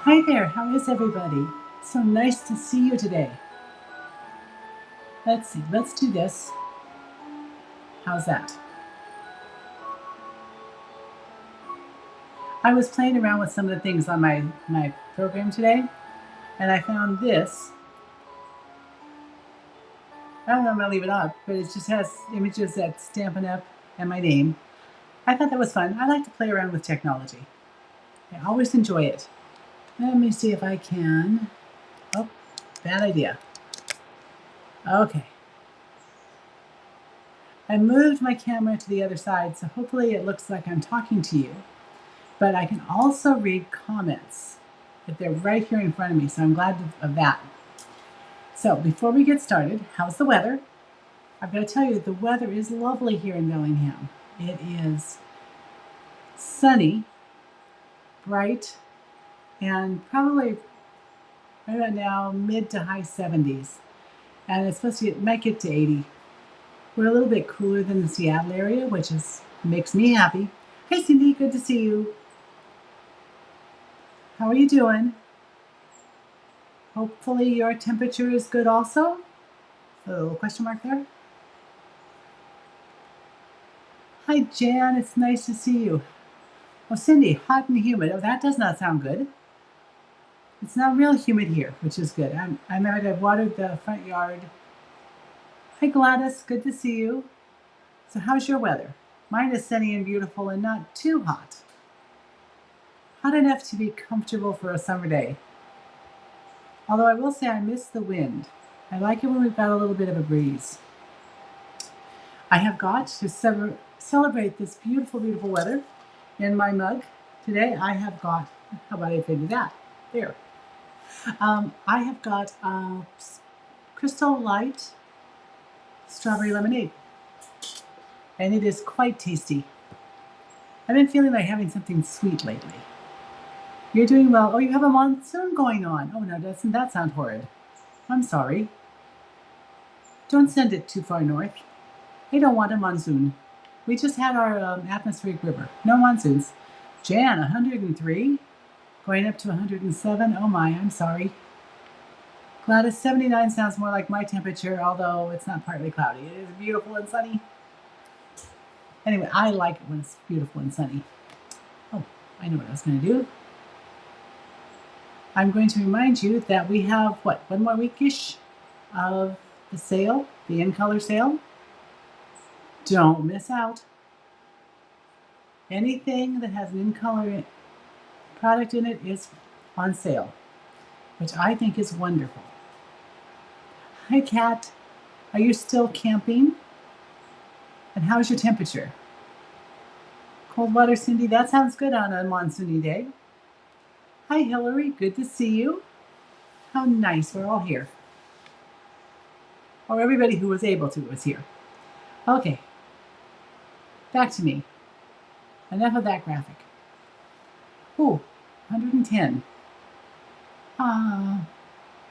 Hi there, how is everybody? So nice to see you today. Let's see, let's do this. How's that? I was playing around with some of the things on my program today, and I found this. I don't know if I'm gonna leave it up, but it just has images that Stampin' Up! And my name. I thought that was fun. I like to play around with technology. I always enjoy it. Let me see if I can. Oh, bad idea. Okay. I moved my camera to the other side, so hopefully it looks like I'm talking to you. But I can also read comments if they're right here in front of me, so I'm glad of that. So before we get started, how's the weather? I've got to tell you, the weather is lovely here in Bellingham. It is sunny, bright, and probably right about now mid to high 70s. And it's supposed to it might get to 80. We're a little bit cooler than the Seattle area, which makes me happy. Hey Cindy, good to see you. How are you doing? Hopefully your temperature is good also. A little question mark there. Hi Jan, it's nice to see you. Oh Cindy, hot and humid. Oh, that does not sound good. It's not real humid here, which is good. I've watered the front yard. Hi Gladys, good to see you. So how's your weather? Mine is sunny and beautiful and not too hot. Hot enough to be comfortable for a summer day. Although I will say I miss the wind. I like it when we've got a little bit of a breeze. I have got to celebrate this beautiful, beautiful weather in my mug. Today I have got, how about if I do that? There. I have got Crystal Light Strawberry Lemonade. And it is quite tasty. I've been feeling like having something sweet lately. You're doing well. Oh, you have a monsoon going on. Oh, no, doesn't that sound horrid? I'm sorry. Don't send it too far north. They don't want a monsoon. We just had our atmospheric river. No monsoons. Jan, 103. Going up to 107. Oh my, I'm sorry. Gladys, 79 sounds more like my temperature, although it's not partly cloudy. It is beautiful and sunny. Anyway, I like it when it's beautiful and sunny. Oh, I know what I was going to do. I'm going to remind you that we have, one more weekish of the sale, the in-color sale. Don't miss out. Anything that has an in-color product in it is on sale, which I think is wonderful. Hi, Kat. Are you still camping? And how's your temperature? Cold water, Cindy, that sounds good on a monsoony day. Hi, Hillary, good to see you. How nice, we're all here. Or everybody who was able to was here. Okay, back to me. Enough of that graphic. Ooh, 110.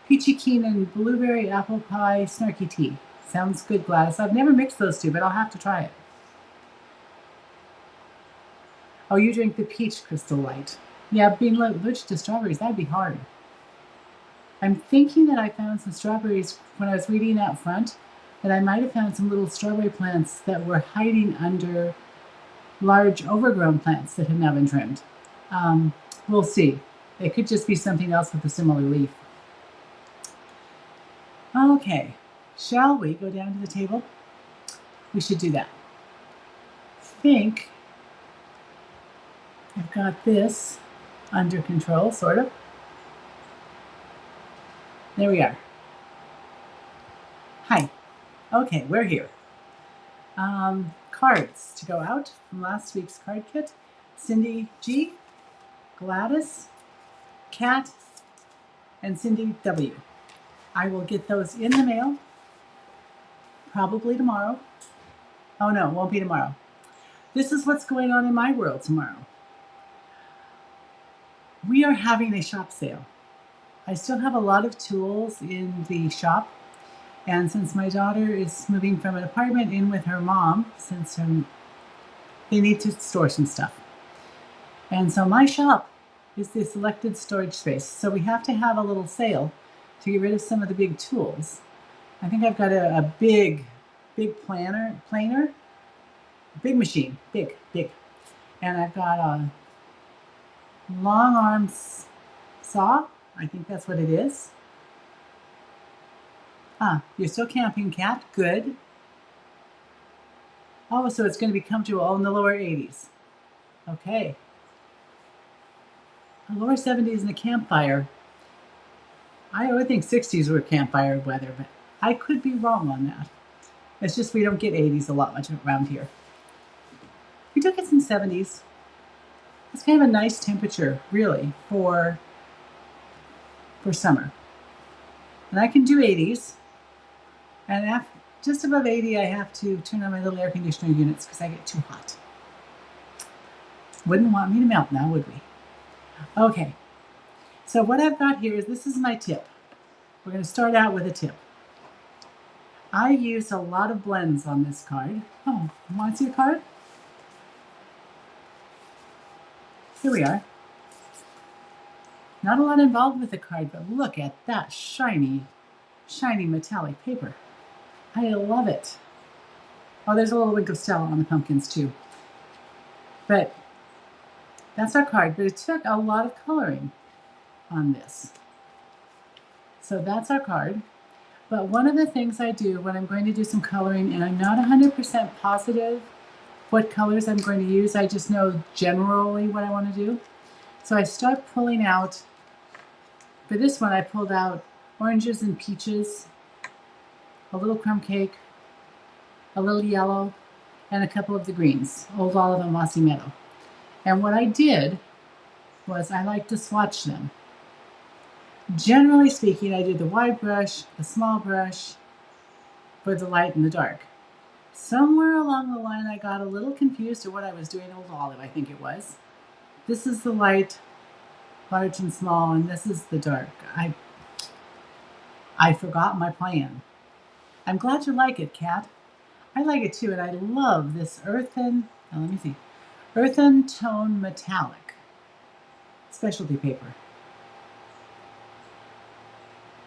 Peachy keen and blueberry apple pie snarky tea. Sounds good, Gladys. I've never mixed those two, but I'll have to try it. Oh, you drink the peach Crystal Light. Yeah, being allergic to strawberries, that'd be hard. I'm thinking that I found some strawberries when I was reading out front, that I might have found some little strawberry plants that were hiding under large overgrown plants that had now been trimmed. We'll see. It could just be something else with a similar leaf. Okay, shall we go down to the table? We should do that. I think I've got this under control, sort of. There we are. Hi. Okay, we're here. Cards to go out from last week's card kit. Cindy G, Gladys, Kat, and Cindy W. I will get those in the mail probably tomorrow. Oh no, it won't be tomorrow. This is what's going on in my world tomorrow. We are having a shop sale. I still have a lot of tools in the shop, and since my daughter is moving from an apartment in with her mom, they need to store some stuff. And so my shop is the selected storage space. So we have to have a little sale to get rid of some of the big tools. I think I've got a big planer, big machine, big. And I've got a long arm saw. I think that's what it is. Ah, you're still camping, Cat. Good. Oh, so it's going to be comfortable in the lower 80s. Okay. The lower 70s in a campfire. I would think 60s were campfire weather, but I could be wrong on that. It's just we don't get 80s a lot much around here. We do get some 70s. It's kind of a nice temperature, really, for summer. And I can do 80s. And just above 80, I have to turn on my little air conditioner units because I get too hot. Wouldn't want me to melt now, would we? Okay. So what I've got here is, this is my tip. We're going to start out with a tip. I used a lot of blends on this card. Oh, you want to see a card? Here we are. Not a lot involved with the card, but look at that shiny metallic paper. I love it. Oh, there's a little wink of Stella on the pumpkins too. But that's our card, but it took a lot of coloring on this. So that's our card. But one of the things I do when I'm going to do some coloring, and I'm not 100% positive what colors I'm going to use, I just know generally what I want to do. So I start pulling out, for this one I pulled out oranges and peaches, a little crumb cake, a little yellow, and a couple of the greens, Old Olive and Mossy Meadow. And what I did was I like to swatch them. Generally speaking, I do the wide brush, the small brush, for the light and the dark. Somewhere along the line, I got a little confused at what I was doing. Old Olive, I think it was. This is the light, large and small, and this is the dark. I forgot my plan. I'm glad you like it, Kat. I like it too, and I love this Earthen, now let me see, Earthen Tone Metallic specialty paper.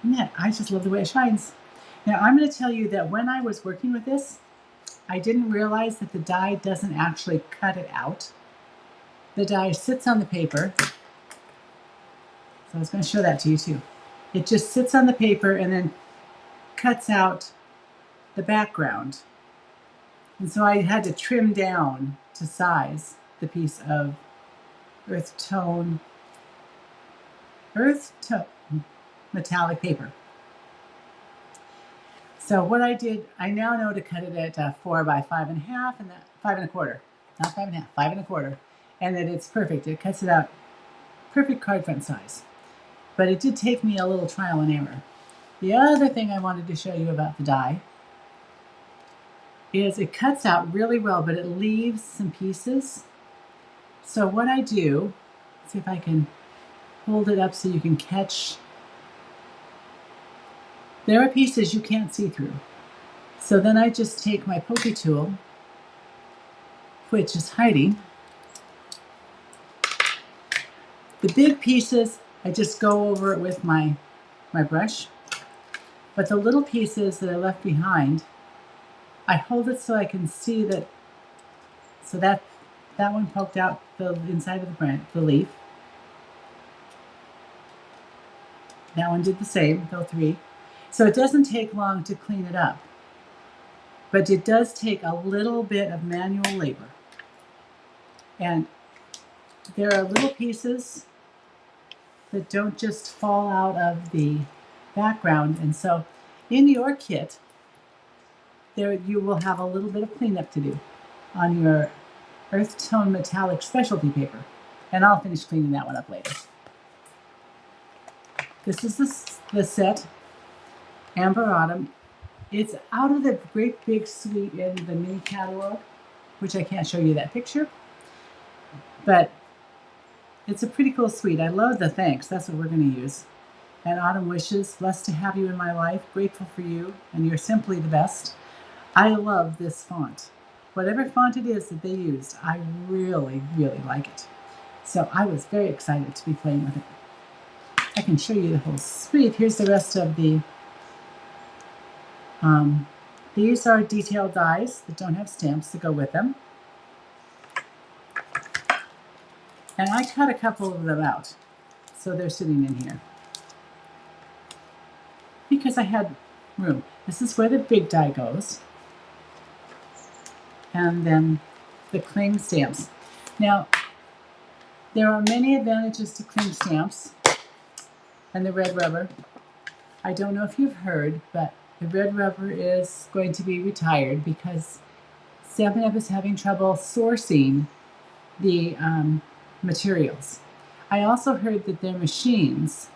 And that, I just love the way it shines. Now I'm going to tell you that when I was working with this, I didn't realize that the dye doesn't actually cut it out. The dye sits on the paper. So I was going to show that to you too. It just sits on the paper and then cuts out the background. And so I had to trim down to size the piece of earth tone metallic paper. So what I did, I now know to cut it at 4 by 5.5 and that 5 1/4, not 5.5, 5 1/4, and that it's perfect. It cuts it out perfect card front size. But it did take me a little trial and error. The other thing I wanted to show you about the die is it cuts out really well, but it leaves some pieces. So what I do, let's see if I can hold it up so you can catch. There are pieces you can't see through. So then I just take my pokey tool, which is hiding. The big pieces, I just go over it with my brush. But the little pieces that are left behind, I hold it so I can see that, so that one poked out the inside of the branch, the leaf. That one did the same, those 3. So it doesn't take long to clean it up, but it does take a little bit of manual labor. And there are little pieces that don't just fall out of the background. And so in your kit, there you will have a little bit of cleanup to do on your Earth Tone Metallic specialty paper. And I'll finish cleaning that one up later. This is the set, Amber Autumn. It's out of the great big suite in the mini catalog, which I can't show you that picture. But it's a pretty cool suite. I love the thanks. That's what we're going to use. And Autumn Wishes, blessed to have you in my life, grateful for you, and you're simply the best. I love this font. Whatever font it is that they used, I really, really like it. So I was very excited to be playing with it. I can show you the whole suite. Here's the rest of the, these are detailed dies that don't have stamps to go with them. And I cut a couple of them out, so they're sitting in here. Because I had room. This is where the big die goes. And then the cling stamps. Now, there are many advantages to cling stamps and the red rubber. I don't know if you've heard, but the red rubber is going to be retired because Stampin' Up! Is having trouble sourcing the materials. I also heard that their machines.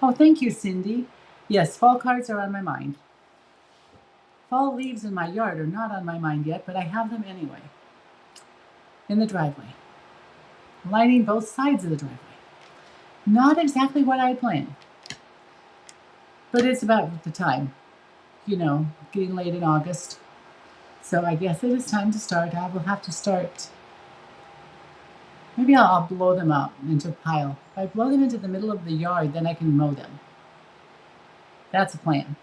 Oh, thank you, Cindy. Yes, fall cards are on my mind. Fall leaves in my yard are not on my mind yet, but I have them anyway. In the driveway. Lining both sides of the driveway. Not exactly what I had planned. But it's about the time. You know, getting late in August. So I guess it is time to start. I will have to start. Maybe I'll blow them up into a pile. If I blow them into the middle of the yard, then I can mow them. That's a plan.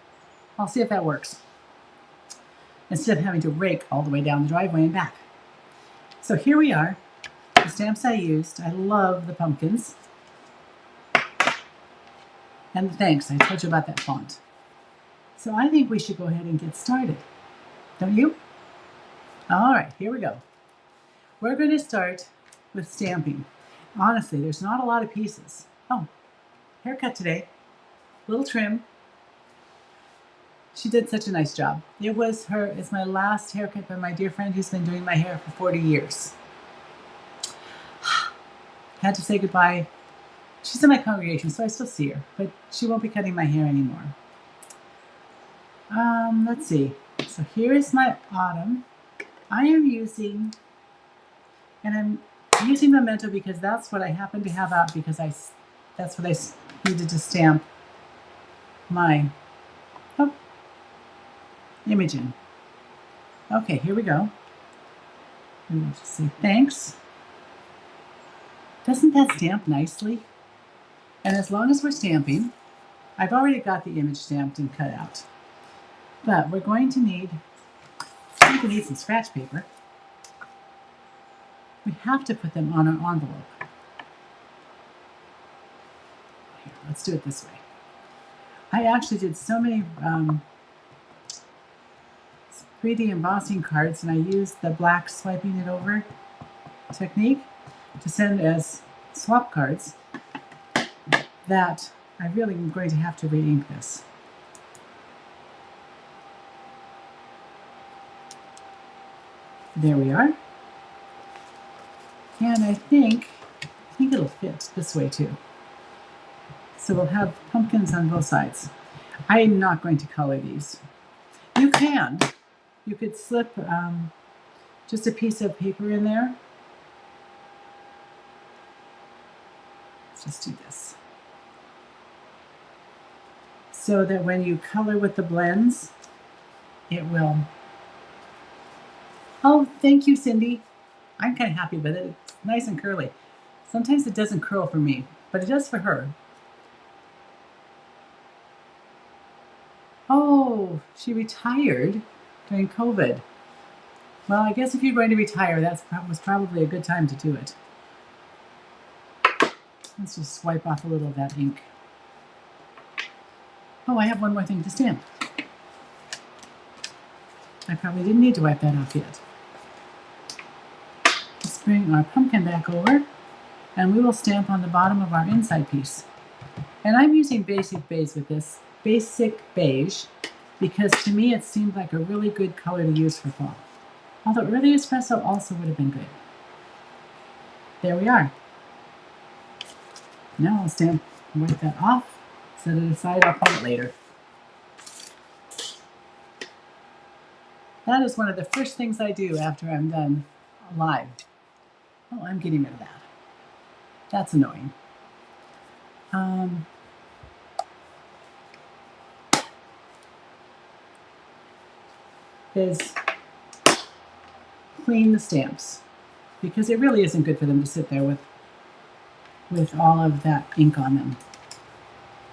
I'll see if that works. Instead of having to rake all the way down the driveway and back. So here we are. The stamps I used. I love the pumpkins. And the thanks. I told you about that font. So I think we should go ahead and get started. Don't you? All right, here we go. We're going to start with stamping. Honestly, there's not a lot of pieces. Oh, haircut today. Little trim. She did such a nice job. It's my last haircut by my dear friend who's been doing my hair for 40 years. Had to say goodbye. She's in my congregation, so I still see her, but she won't be cutting my hair anymore. Let's see. So here is my autumn. I am using, and I'm using Memento because that's what I happen to have out because that's what I needed to stamp my image in. Okay, here we go. And we'll just say thanks. Doesn't that stamp nicely? And as long as we're stamping, I've already got the image stamped and cut out. But we're going to need, I think we need some scratch paper. We have to put them on our envelope. Here, let's do it this way. I actually did so many 3D embossing cards, and I used the black swiping it over technique to send as swap cards that I really am going to have to re-ink this. There we are. And I think it'll fit this way too. So we'll have pumpkins on both sides. I'm not going to color these. You can. You could slip just a piece of paper in there. Let's just do this. So that when you color with the blends, it will. Oh, thank you, Cindy. I'm kind of happy with it. It's nice and curly. Sometimes it doesn't curl for me, but it does for her. Oh, she retired during COVID. Well, I guess if you're going to retire, that was probably a good time to do it. Let's just swipe off a little of that ink. Oh, I have one more thing to stamp. I probably didn't need to wipe that off yet. Let's bring our pumpkin back over, and we will stamp on the bottom of our inside piece. And I'm using Basic Beige with this, Basic Beige, because to me it seemed like a really good color to use for fall. Although early espresso also would have been good. There we are. Now I'll stamp and wipe that off, set it aside, I'll paint it later. That is one of the first things I do after I'm done live. Oh, I'm getting rid of that. That's annoying. Is clean the stamps. because it really isn't good for them to sit there with all of that ink on them.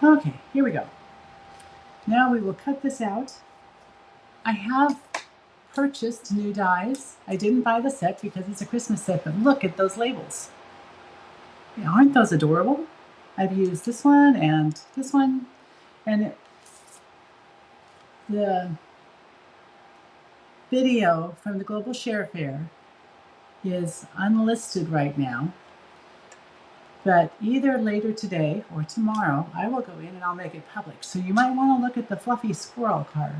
Okay, here we go. Now we will cut this out. I have purchased new dies. I didn't buy the set because it's a Christmas set, but look at those labels. Aren't those adorable? I've used this one, and the video from the Global Share Fair is unlisted right now, but either later today or tomorrow I will go in and I'll make it public. So you might want to look at the fluffy squirrel card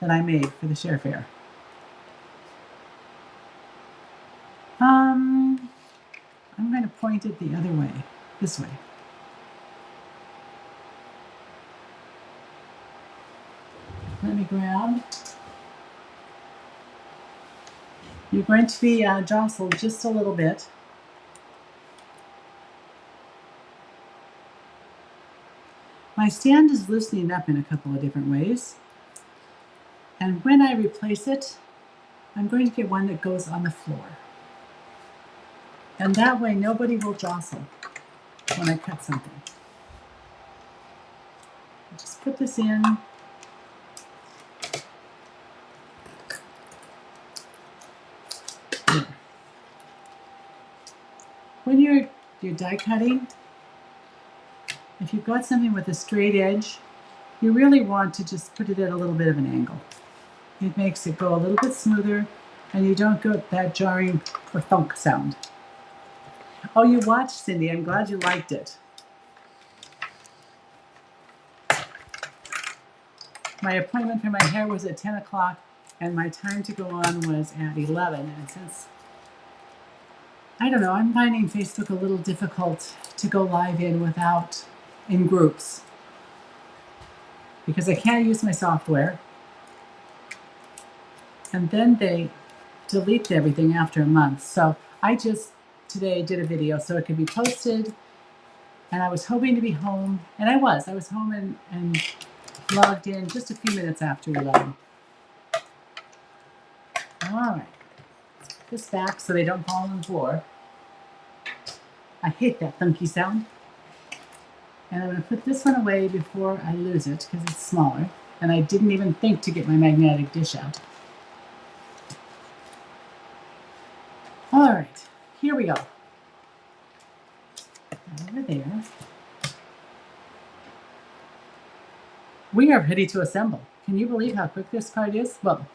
that I made for the Share Fair. I'm going to point it the other way, this way. Let me grab. You're going to be jostled just a little bit. My stand is loosening up in a couple of different ways. And when I replace it, I'm going to get one that goes on the floor. And that way nobody will jostle when I cut something. Just put this in. There. When you're die cutting, if you've got something with a straight edge, you really want to just put it at a little bit of an angle. It makes it go a little bit smoother, and you don't get that jarring or thunk sound. Oh, you watched, Cindy. I'm glad you liked it. My appointment for my hair was at 10 o'clock, and my time to go on was at 11. And since, I don't know, I'm finding Facebook a little difficult to go live in groups, because I can't use my software. And then they delete everything after a month. So I just today did a video so it could be posted, and I was hoping to be home, and I was home and logged in just a few minutes after 11. All right, let's put this back so they don't fall on the floor. I hate that thunky sound. And I'm going to put this one away before I lose it because it's smaller, and I didn't even think to get my magnetic dish out. All right, here we go. Over there. We are ready to assemble. Can you believe how quick this card is? Well,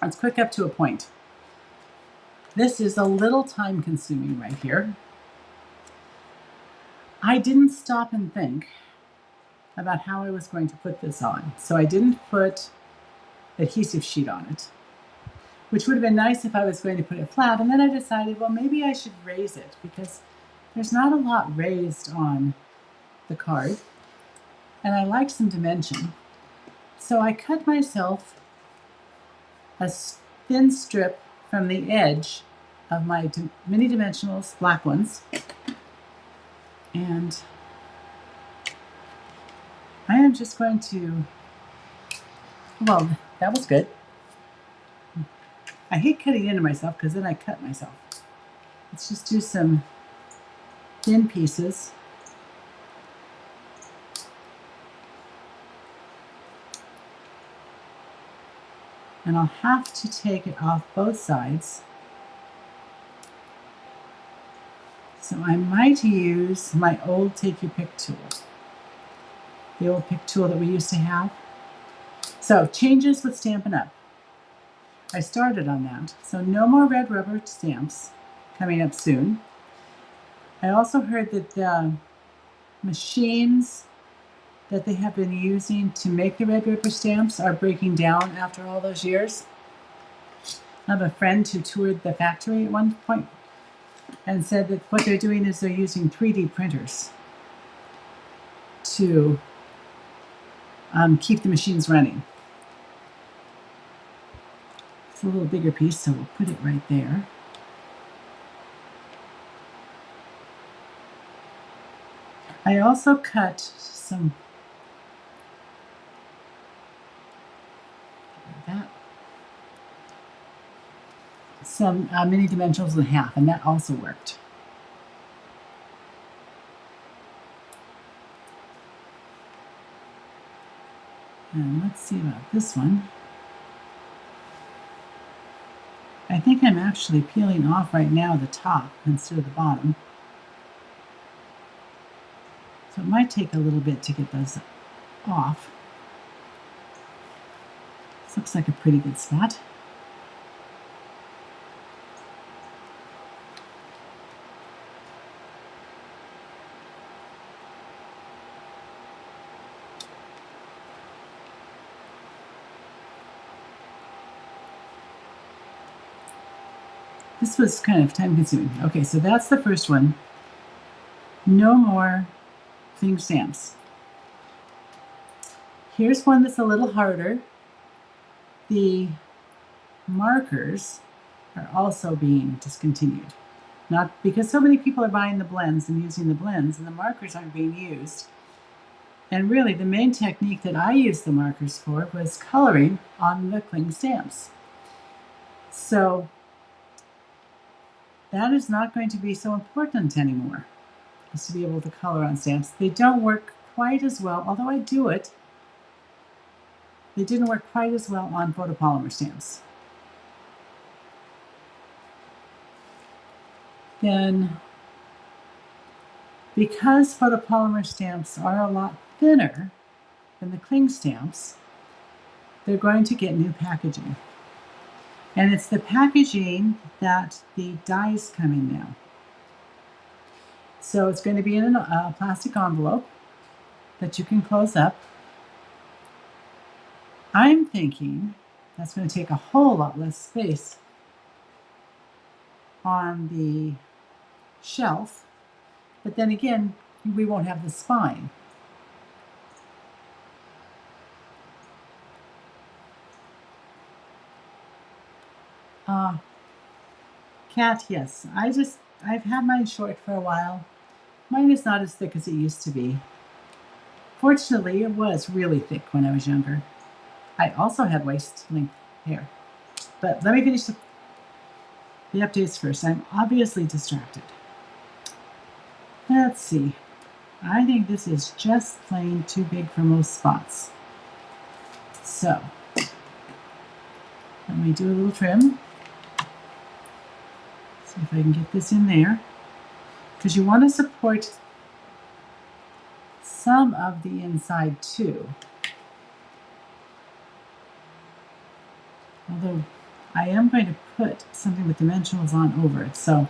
it's quick up to a point. This is a little time consuming right here. I didn't stop and think about how I was going to put this on. So I didn't put adhesive sheet on it, which would have been nice if I was going to put it flat. And then I decided, well, maybe I should raise it because there's not a lot raised on the card. And I like some dimension. So I cut myself a thin strip from the edge of my mini dimensionals, black ones. And I am just going to, well, that was good. I hate cutting into myself because then I cut myself. Let's just do some thin pieces. And I'll have to take it off both sides. So I might use my old Take Your Pick tool. The old pick tool that we used to have. So changes with Stampin' Up. I started on that. So no more red rubber stamps coming up soon. I also heard that the machines that they have been using to make the red rubber stamps are breaking down after all those years. I have a friend who toured the factory at one point and said that what they're doing is they're using 3D printers to keep the machines running. It's a little bigger piece, so we'll put it right there. I also cut some some mini dimensionals in half, and that also worked. And let's see about this one. I think I'm actually peeling off right now the top instead of the bottom. So it might take a little bit to get those off. This looks like a pretty good spot. This was kind of time consuming. Okay, so that's the first one. No more cling stamps. Here's one that's a little harder. The markers are also being discontinued. Not because so many people are buying the blends and using the blends, and the markers aren't being used. And really, the main technique that I used the markers for was coloring on the cling stamps. So that is not going to be so important anymore, is to be able to color on stamps. They don't work quite as well, although I do it. They didn't work quite as well on photopolymer stamps. Then, because photopolymer stamps are a lot thinner than the cling stamps, they're going to get new packaging. And it's the packaging that the dies come in now. So it's going to be in a plastic envelope that you can close up. I'm thinking that's going to take a whole lot less space on the shelf, but then again, we won't have the spine. Cat, yes. I've had mine short for a while. Mine is not as thick as it used to be. Fortunately, it was really thick when I was younger. I also had waist length hair. But let me finish the updates first. I'm obviously distracted. Let's see. I think this is just plain too big for most spots. So, let me do a little trim. See if I can get this in there. Because you want to support some of the inside too. Although I am going to put something with dimensionals on over it, so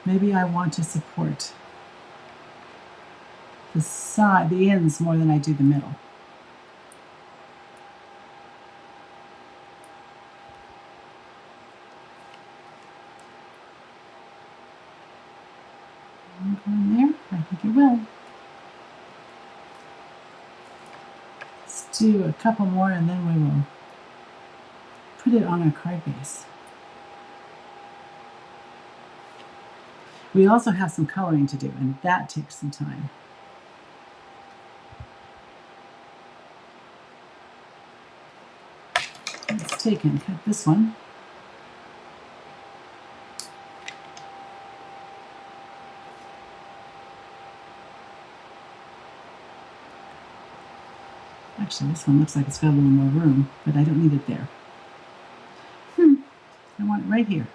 maybe I want to support the side, the ends more than I do the middle. Go in there. I think it will. Let's do a couple more and then we will put it on our card base. We also have some coloring to do, and that takes some time. Let's take and cut this one. Actually, this one looks like it's got a little more room, but I don't need it there. I want it right here.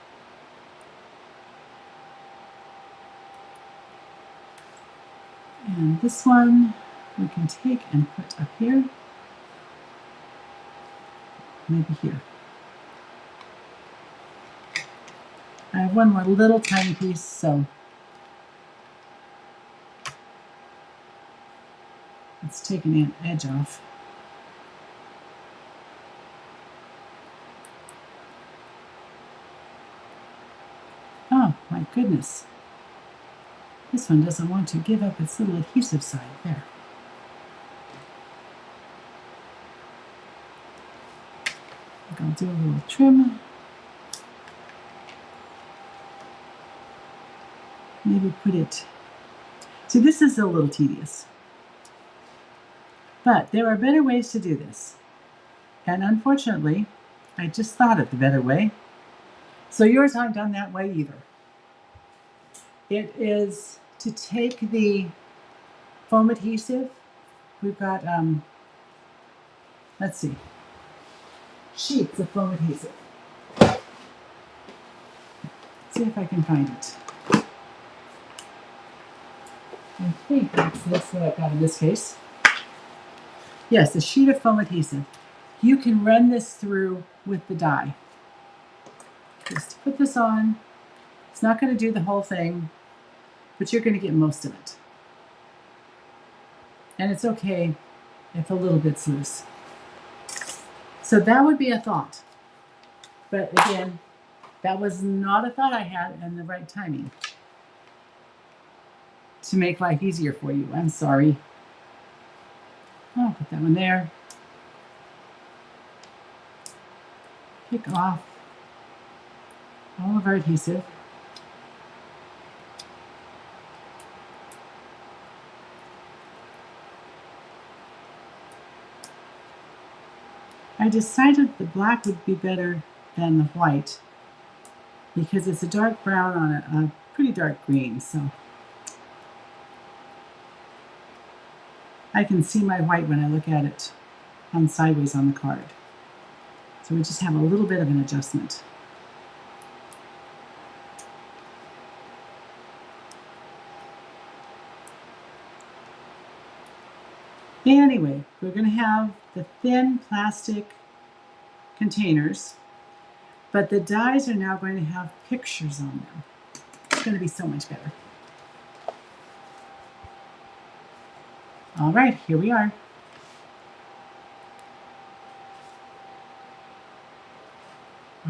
And this one we can take and put up here. Maybe here. I have one more little tiny piece, so let's take an edge off. Oh my goodness. This one doesn't want to give up its little adhesive side there. I'll do a little trim. Maybe put it... See, this is a little tedious. But there are better ways to do this. And unfortunately, I just thought of the better way. So yours aren't done that way either. It is to take the foam adhesive. We've got, let's see, sheets of foam adhesive. Let's see if I can find it. I think that's what I've got in this case. Yes, a sheet of foam adhesive. You can run this through with the die. Just put this on. It's not going to do the whole thing, but you're going to get most of it. And it's okay if a little bit's loose. So that would be a thought. But again, that was not a thought I had in the right timing to make life easier for you. I'm sorry. I'll put that one there. Pick off all of our adhesive. I decided the black would be better than the white because it's a dark brown on a pretty dark green, so I can see my white when I look at it on sideways on the card. So we just have a little bit of an adjustment. Anyway, we're going to have the thin plastic containers, but the dies are now going to have pictures on them. It's going to be so much better. All right, here we are.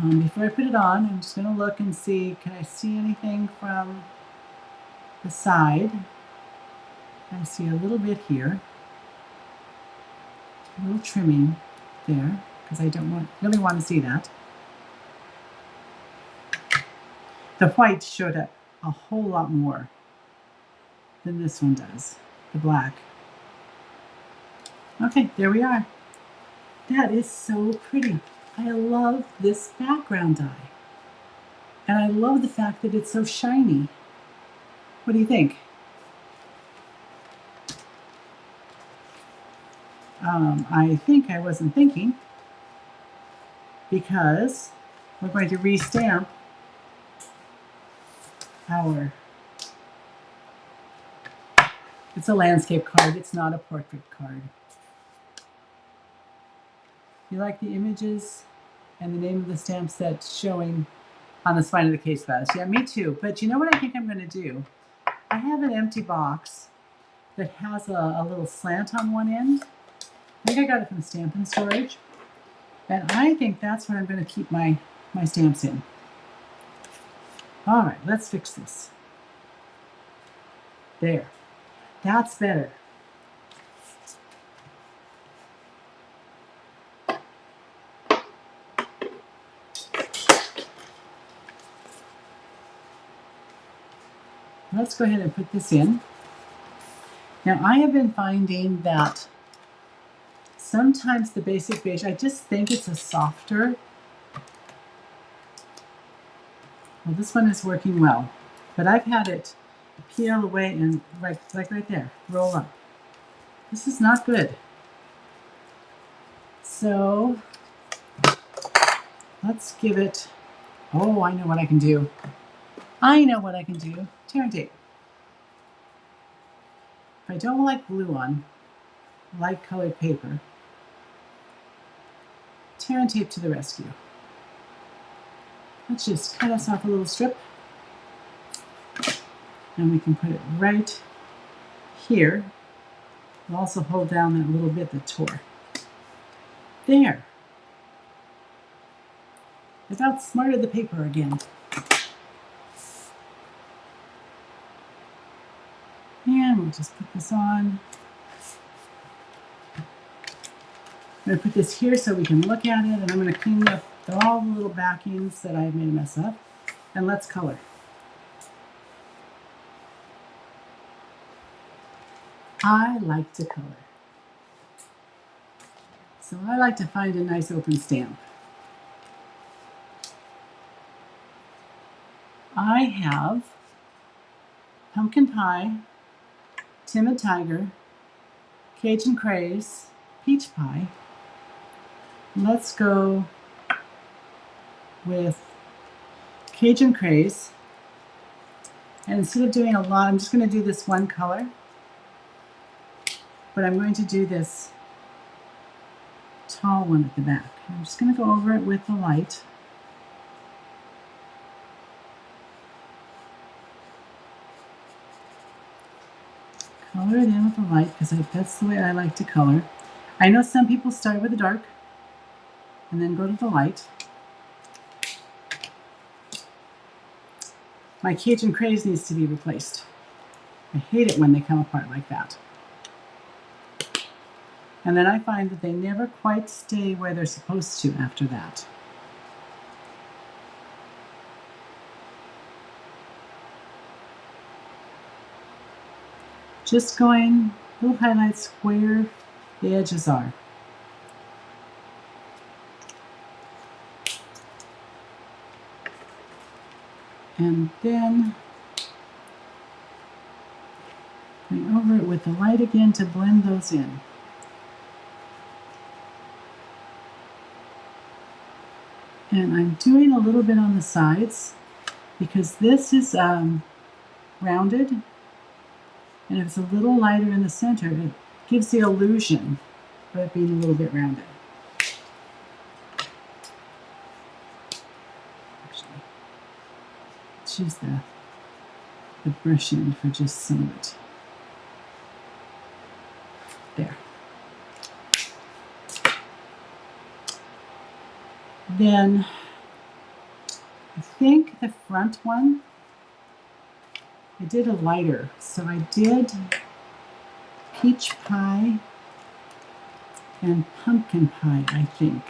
Before I put it on, I'm just going to look and see, can I see anything from the side? I see a little bit here. A little trimming there, because I don't really want to see that. The white showed up a whole lot more than this one does, the black. Okay, there we are. That is so pretty. I love this background die. And I love the fact that it's so shiny. What do you think? I think I wasn't thinking, because we're going to re-stamp our, it's a landscape card, it's not a portrait card. You like the images and the name of the stamp set showing on the spine of the case glass? Yeah, me too. But you know what I think I'm going to do? I have an empty box that has a little slant on one end. I think I got it from Stampin' Storage. And I think that's where I'm going to keep my stamps in. All right, let's fix this. There. That's better. Let's go ahead and put this in. Now, I have been finding that sometimes the basic beige, I just think it's a softer. Well, this one is working well, but I've had it peel away and like right there, roll up. This is not good. So let's give it, oh, I know what I can do. I know what I can do. Tear and tape. If I don't like glue on light colored paper, tear and tape to the rescue. Let's just cut us off a little strip. And we can put it right here. We'll also hold down that little bit that tore. There. I've outsmarted the paper again. And we'll just put this on. I'm going to put this here so we can look at it, and I'm going to clean up all the little backings that I've made a mess of. And let's color. I like to color. So I like to find a nice open stamp. I have pumpkin pie, timid tiger, Cajun craze, peach pie. Let's go with Cajun craze. And instead of doing a lot, I'm just going to do this one color. But I'm going to do this tall one at the back. I'm just going to go over it with the light. Color it in with the light because that's the way I like to color. I know some people start with the dark and then go to the light. My Cajun craze needs to be replaced. I hate it when they come apart like that. And then I find that they never quite stay where they're supposed to after that. Just going little highlights where the edges are. And then going over it with the light again to blend those in. And I'm doing a little bit on the sides because this is rounded, and if it's a little lighter in the center, it gives the illusion of it being a little bit rounded. Actually, let's use the brush end for just some of it. There. Then I think the front one, I did a lighter. So I did peach pie and pumpkin pie, I think.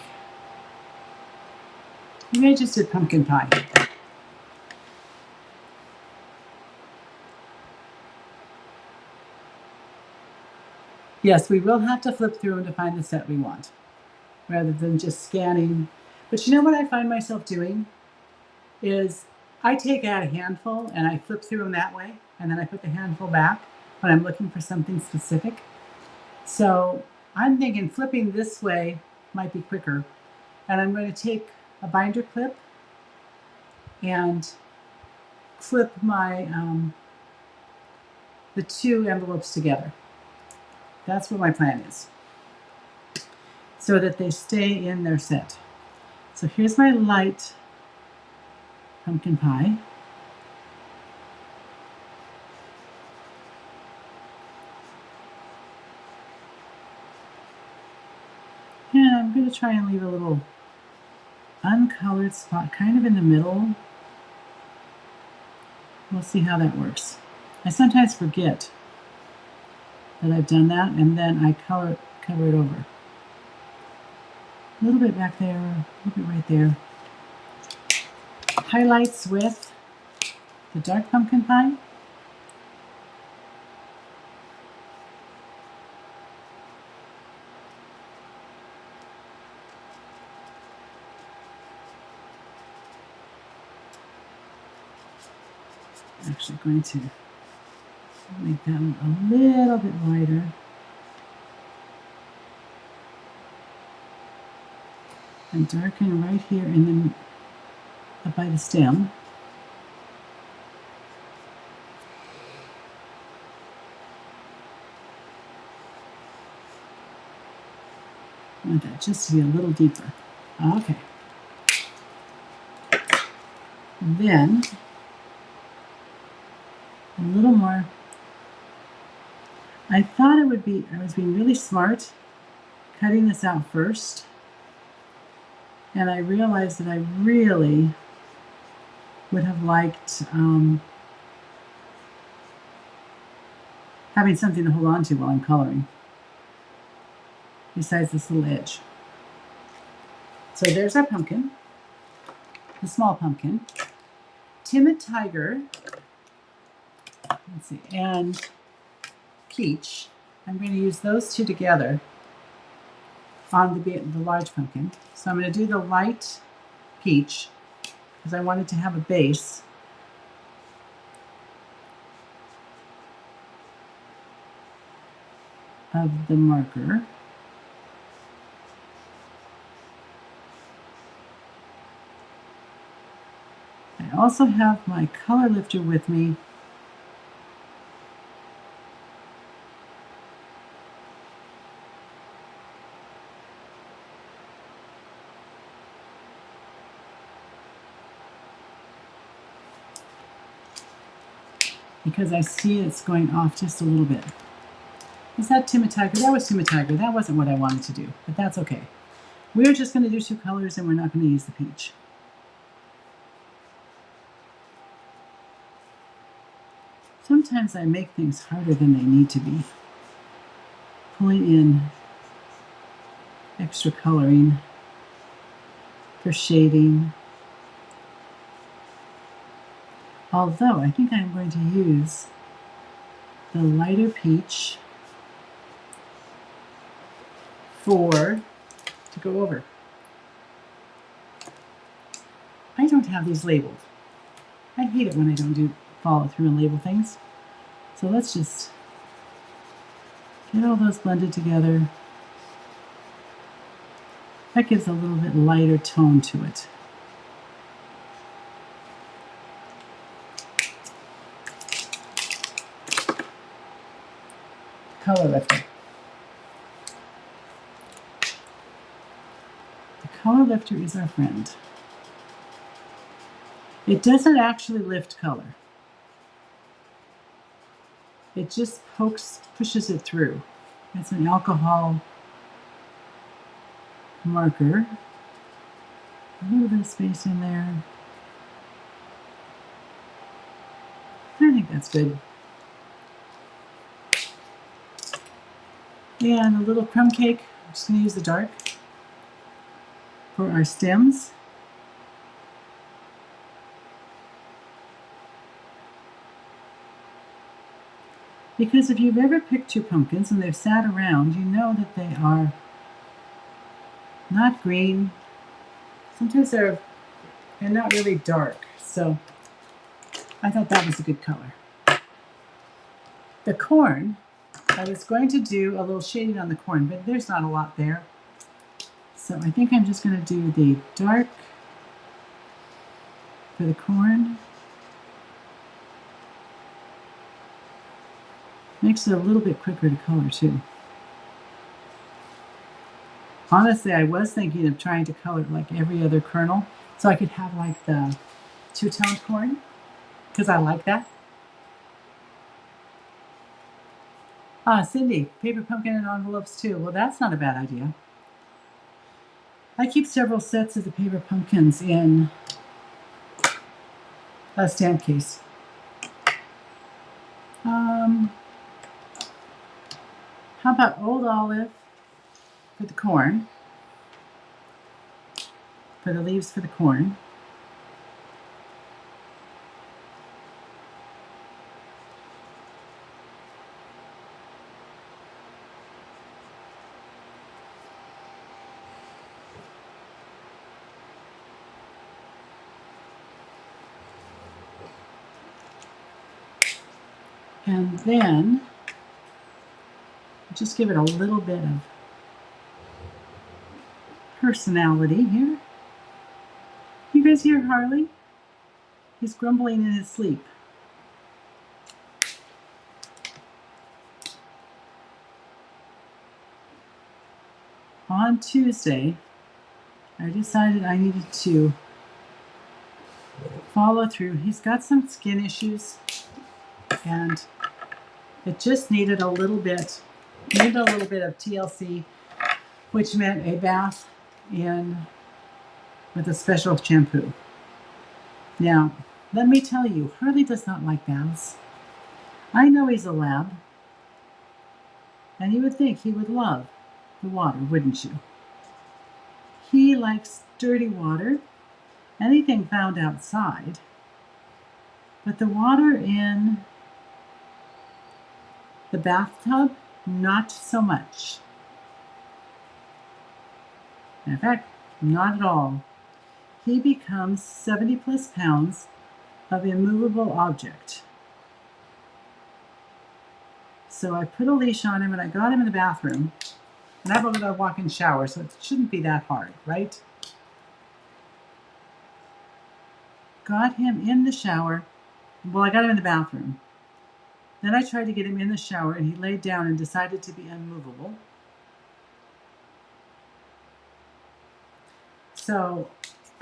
Maybe I just did pumpkin pie. Yes, we will have to flip through them to find the set we want, rather than just scanning. But you know what I find myself doing is I take out a handful and I flip through them that way, and then I put the handful back when I'm looking for something specific. So I'm thinking flipping this way might be quicker. And I'm going to take a binder clip and clip my the two envelopes together. That's what my plan is, so that they stay in their set. So here's my light pumpkin pie. And I'm going to try and leave a little uncolored spot kind of in the middle. We'll see how that works. I sometimes forget that I've done that, and then I cover it over. A little bit back there, a little bit right there. Highlights with the dark pumpkin pie. I'm actually going to make that one a little bit lighter. And darken right here in the by the stem. I want that just to be a little deeper. Okay. Then a little more. I thought I was being really smart cutting this out first. And I realized that I really would have liked having something to hold on to while I'm coloring, besides this little edge. So there's our pumpkin, the small pumpkin, timid tiger, let's see, and peach. I'm going to use those two together on the large pumpkin. So I'm going to do the light peach because I wanted to have a base, of the marker. I also have my color lifter with me. Because I see it's going off just a little bit. Is that Timottiger? That was Timottiger. That wasn't what I wanted to do, but that's okay. We're just going to do 2 colors and we're not going to use the peach. Sometimes I make things harder than they need to be. Pulling in extra coloring for shading. Although I think I'm going to use the lighter peach to go over. I don't have these labeled. I hate it when I don't follow through and label things. So let's just get all those blended together. That gives a little bit lighter tone to it. Color lifter. The color lifter is our friend. It doesn't actually lift color. It just pushes it through. It's an alcohol marker. A little bit of space in there. I think that's good. And a little crumb cake. I'm just going to use the dark for our stems. Because if you've ever picked your pumpkins and they've sat around, you know that they are not green. Sometimes they're not really dark. So I thought that was a good color. The corn, I was going to do a little shading on the corn, but there's not a lot there. So I think I'm just going to do the dark for the corn. Makes it a little bit quicker to color too. Honestly, I was thinking of trying to color like every other kernel, so I could have like the 2-tone corn, because I like that. Cindy, paper pumpkin and envelopes too. Well, that's not a bad idea. I keep several sets of the paper pumpkins in a stamp case. How about old olive for the corn, for the leaves for the corn. And then just give it a little bit of personality here. You guys hear Harley? He's grumbling in his sleep. On Tuesday, I decided I needed to follow through. He's got some skin issues, and it just needed a little bit of TLC, which meant a bath with a special shampoo. Now, let me tell you, Harley does not like baths. I know he's a lab, and you would think he would love the water, wouldn't you? He likes dirty water, anything found outside, but the water in the bathtub, not so much. In fact, not at all. He becomes 70+ pounds of immovable object. So I put a leash on him and I got him in the bathroom. And I've only got a walk-in shower, so it shouldn't be that hard, right? Got him in the shower. Well, I got him in the bathroom. Then I tried to get him in the shower, and he laid down and decided to be unmovable. So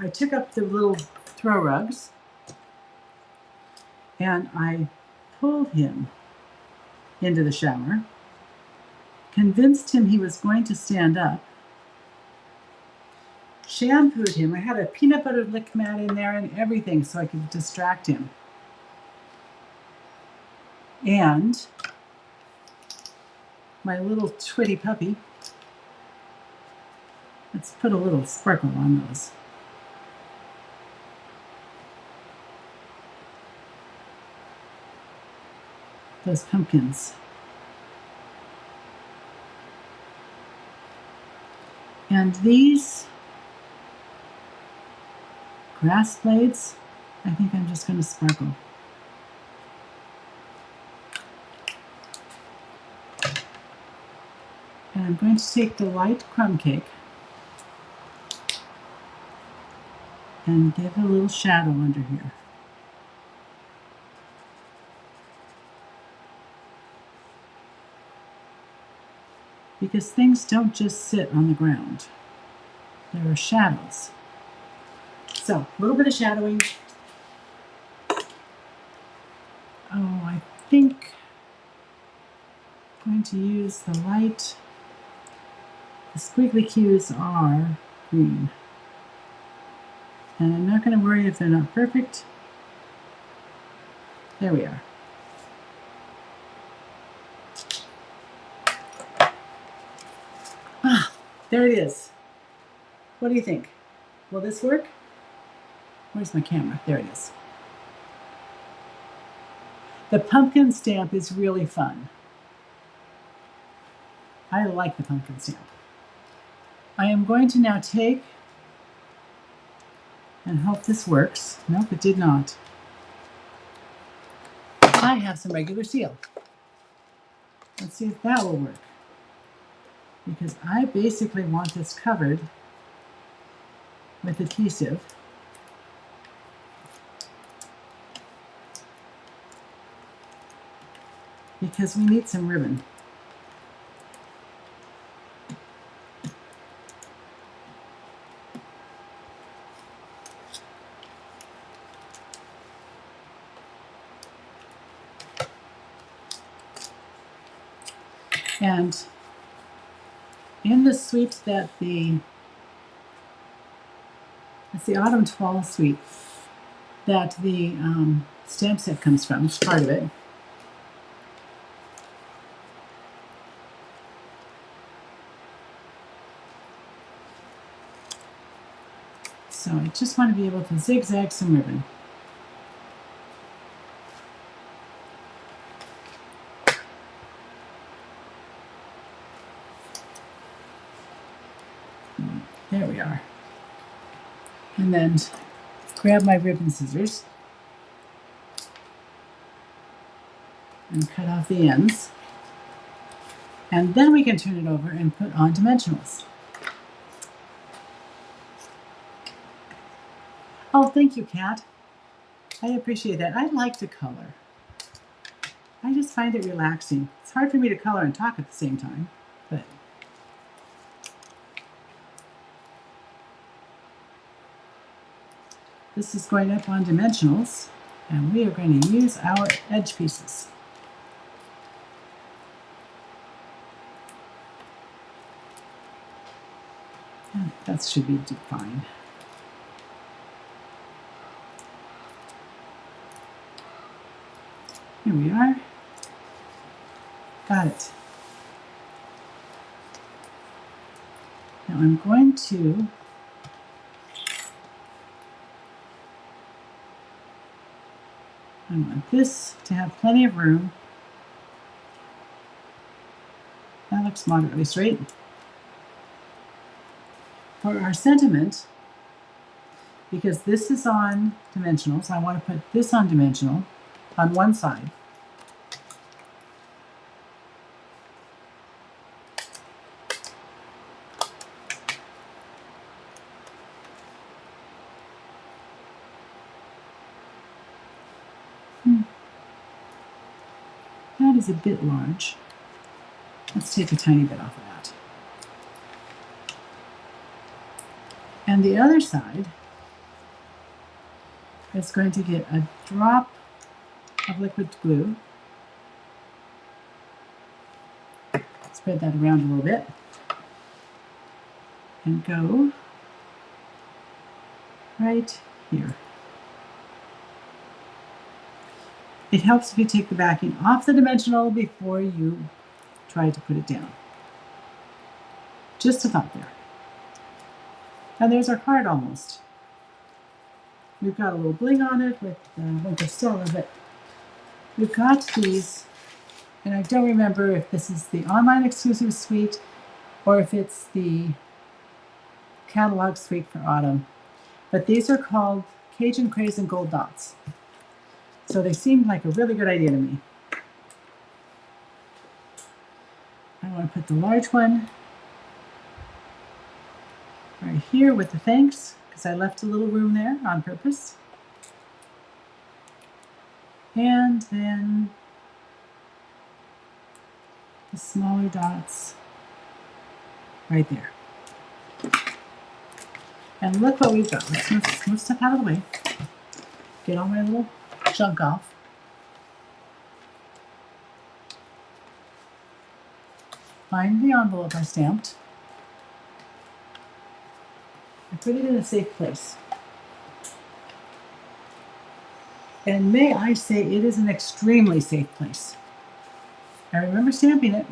I took up the little throw rugs, and I pulled him into the shower, convinced him he was going to stand up, shampooed him. I had a peanut butter lick mat in there and everything so I could distract him. And my little twitty puppy, let's put a little sparkle on those pumpkins. And these grass blades, I think I'm just going to sparkle. And I'm going to take the light crumb cake and give a little shadow under here. Because things don't just sit on the ground. There are shadows. So, a little bit of shadowing. Oh, I think I'm going to use the light. The squiggly cues are green. And I'm not going to worry if they're not perfect. There we are. Ah, there it is. What do you think? Will this work? Where's my camera? There it is. The pumpkin stamp is really fun. I like the pumpkin stamp. I am going to now take and hope this works. Nope, it did not. I have some regular seal. Let's see if that will work. Because I basically want this covered with adhesive. Because we need some ribbon. And in the suite that it's the Autumn 12 suite that the stamp set comes from, it's part of it. So I just want to be able to zigzag some ribbon. There we are. And then grab my ribbon scissors and cut off the ends. And then we can turn it over and put on dimensionals. Oh, thank you, Kat. I appreciate that. I like to color. I just find it relaxing. It's hard for me to color and talk at the same time, but this is going up on dimensionals, and we are going to use our edge pieces. That should be fine. Here we are. Got it. Now I'm going to I want this to have plenty of room. That looks moderately straight. For our sentiment, because this is on dimensionals, I want to put this on dimensional on one side. is a bit large. Let's take a tiny bit off of that. And the other side is going to get a drop of liquid glue. Spread that around a little bit. And go right here. It helps if you take the backing off the dimensional before you try to put it down. Just a thought there. And there's our card almost. We've got a little bling on it with Winter Stella, but we've got these, and I don't remember if this is the online exclusive suite or if it's the catalog suite for autumn. But these are called Cajun Craze and Gold Dots. So they seemed like a really good idea to me. I want to put the large one right here with the thanks, because I left a little room there on purpose. And then the smaller dots right there. And look what we've got. Let's move stuff out of the way. Get all my little junk off. Find the envelope I stamped. And put it in a safe place. And may I say, it is an extremely safe place. I remember stamping it.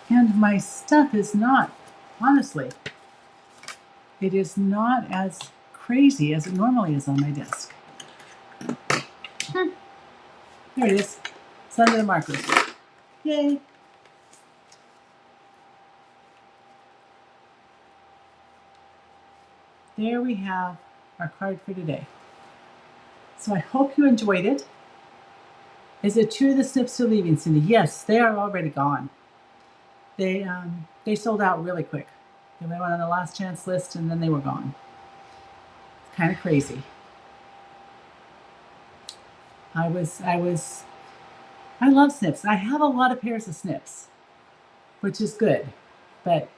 And my stuff is not, honestly, it is not as crazy as it normally is on my desk. There it is. It's under the markers. Yay! There we have our card for today. So I hope you enjoyed it. Is it true the snips are leaving, Cindy? Yes, they are already gone. They sold out really quick. They went on the last chance list and then they were gone. It's kind of crazy. I love snips. I have a lot of pairs of snips, which is good. But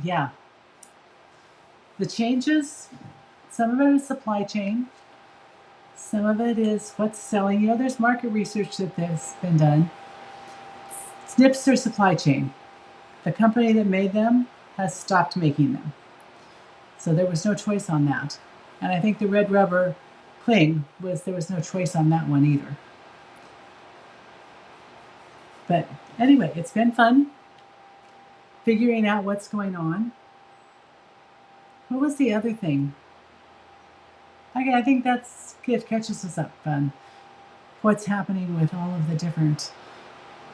yeah, the changes, some of it is supply chain. Some of it is what's selling. You know, there's market research that has been done. Snips are supply chain. The company that made them has stopped making them. So there was no choice on that. And I think the red rubber cling there was no choice on that one either. But anyway, it's been fun figuring out what's going on. What was the other thing? I think it catches us up on what's happening with all of the different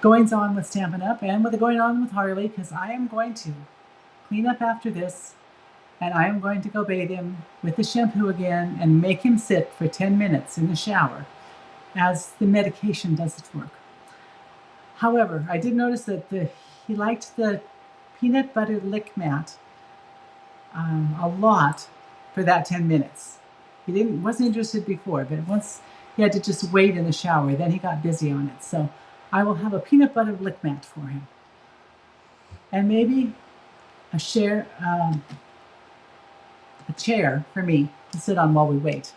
goings on with Stampin' Up! And with the going on with Harley, because I am going to clean up after this, and I am going to go bathe him with the shampoo again and make him sit for 10 minutes in the shower as the medication does its work. However, I did notice that he liked the peanut butter lick mat a lot for that 10 minutes. He wasn't interested before, but once he had to just wait in the shower, then he got busy on it. So I will have a peanut butter lick mat for him. And maybe a chair for me to sit on while we wait.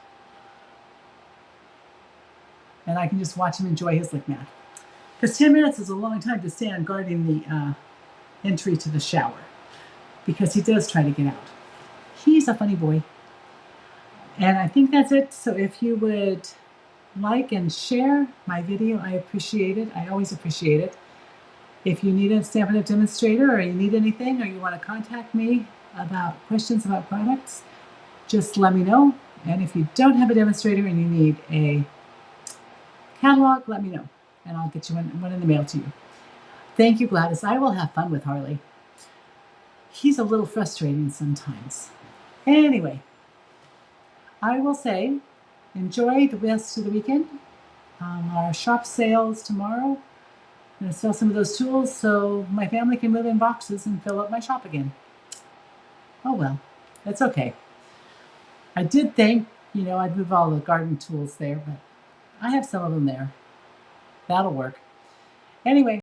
And I can just watch him enjoy his lick mat. Because 10 minutes is a long time to stand guarding the entry to the shower, because he does try to get out. He's a funny boy. And I think that's it. So if you would like and share my video, I appreciate it. I always appreciate it. If you need a Stampin' Up! Demonstrator, or you need anything, or you want to contact me about questions about products, just let me know. And if you don't have a demonstrator and you need a catalog, let me know, and I'll get you one in the mail to you. Thank you, Gladys. I will have fun with Harley. He's a little frustrating sometimes. Anyway, I will say, enjoy the rest of the weekend. Our shop sales tomorrow. I'm going to sell some of those tools so my family can move in boxes and fill up my shop again. Oh well, it's okay. I did think, I'd move all the garden tools there, but I have some of them there. That'll work. Anyway.